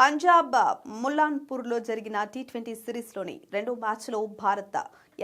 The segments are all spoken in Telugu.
పంజాబ్ ముల్లాన్పూర్లో జరిగిన టీ20 సిరీస్లోని రెండో మ్యాచ్లో భారత్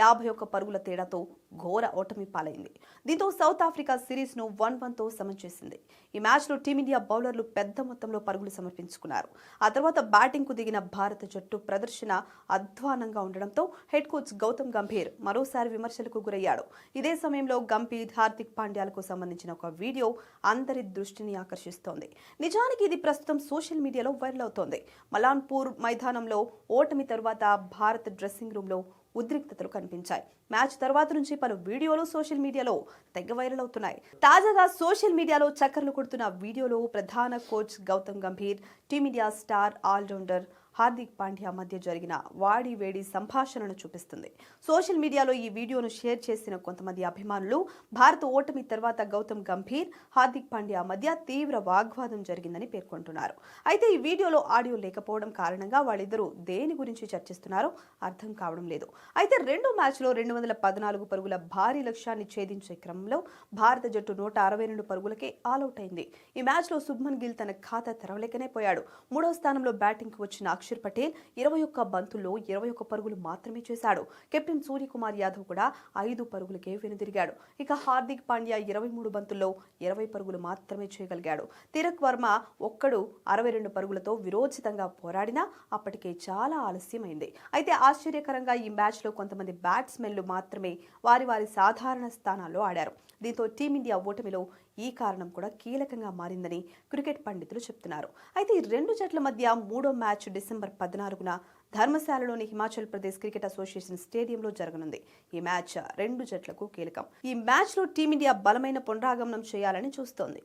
51 పరుగుల తేడాతో ఘోర ఓటమి పాలైంది. దీంతో సౌత్ ఆఫ్రికా సిరీస్ను 1-1తో సమం చేసింది. ఈ మ్యాచ్లో టీమిండియా బౌలర్లు పెద్ద మొత్తంలో పరుగులు సమర్పించుకున్నారు. ఆ తర్వాత బ్యాటింగ్కు దిగిన భారత జట్టు ప్రదర్శన అధ్వానంగా ఉండడంతో హెడ్ కోచ్ గౌతమ్ గంభీర్ మరోసారి విమర్శలకు గురయ్యాడు. ఇదే సమయంలో గంభీర్, హార్దిక్ పాండ్యాలకు సంబంధించిన ఒక వీడియో అందరి దృష్టిని ఆకర్షిస్తోంది. నిజానికి ఇది ప్రస్తుతం సోషల్ మీడియాలో వైరల్ అవుతోంది. మలాన్పూర్ మైదానంలో ఓటమి తర్వాత భారత్ డ్రెస్సింగ్ రూమ్లో ఉద్రిక్తతలు కనిపించాయి. మ్యాచ్ తర్వాత నుంచి పలు వీడియోలు సోషల్ మీడియాలో తెగ వైరల్ అవుతున్నాయి. తాజాగా సోషల్ మీడియాలో చక్కర్లు కొడుతున్న వీడియోలో ప్రధాన coach Gautam Gambhir, team India star all rounder Hardik Pandya మధ్య జరిగిన వాడివేడి సంభాషణను చూపిస్తుంది. సోషల్ మీడియాలో ఈ వీడియోను షేర్ చేసిన కొంతమంది అభిమానులు భారత ఓటమి తర్వాత గౌతమ్ గంభీర్, హార్దిక్ పాండ్యా మధ్య తీవ్ర వాగ్వాదం జరిగిందని పేర్కొంటున్నారు. అయితే ఈ వీడియోలో ఆడియో లేకపోవడం కారణంగా వాళ్ళిద్దరూ దేని గురించి చర్చిస్తున్నారో అర్థం కావడం లేదు. అయితే రెండో మ్యాచ్లో 214 పరుగుల భారీ లక్ష్యాన్ని ఛేదించే క్రమంలో భారత జట్టు 162 పరుగులకే ఆలౌట్ అయింది. ఈ మ్యాచ్లో శుభ్మన్ గిల్ తన ఖాతా తెరవలేకనే పోయాడు. మూడో స్థానంలో బ్యాటింగ్కు వచ్చిన అక్షర్ పటేల్ 21 బంతుల్లో 21 పరుగులు మాత్రమే చేశాడు. కెప్టెన్ సూర్యకుమార్ యాదవ్ కూడా 5 పరుగులకే వెనుదిరిగాడు. ఇక హార్దిక్ పాండ్యా 23 బంతుల్లో 20 పరుగులు మాత్రమే చేయగలిగాడు. తిలక్ వర్మ ఒక్కడు 62 పరుగులతో విరోచితంగా పోరాడినా అప్పటికే చాలా ఆలస్యమైంది. అయితే ఆశ్చర్యకరంగా ఈ మ్యాచ్లో కొంతమంది బ్యాట్స్మెన్లు మాత్రమే వారి సాధారణ స్థానాల్లో ఆడారు. దీంతో టీమిండియా ఓటమిలో ఈ కారణం కూడా కీలకంగా మారిందని క్రికెట్ పండితులు చెప్తున్నారు. అయితే ఈ రెండు జట్ల మధ్య మూడో మ్యాచ్ డిసెంబర్ 14న ధర్మశాలలోని హిమాచల్ ప్రదేశ్ క్రికెట్ అసోసియేషన్ స్టేడియంలో జరగనుంది. ఈ మ్యాచ్ రెండు జట్లకు కీలకం. ఈ మ్యాచ్లో టీమిండియా బలమైన పునరాగమనం చేయాలని చూస్తోంది.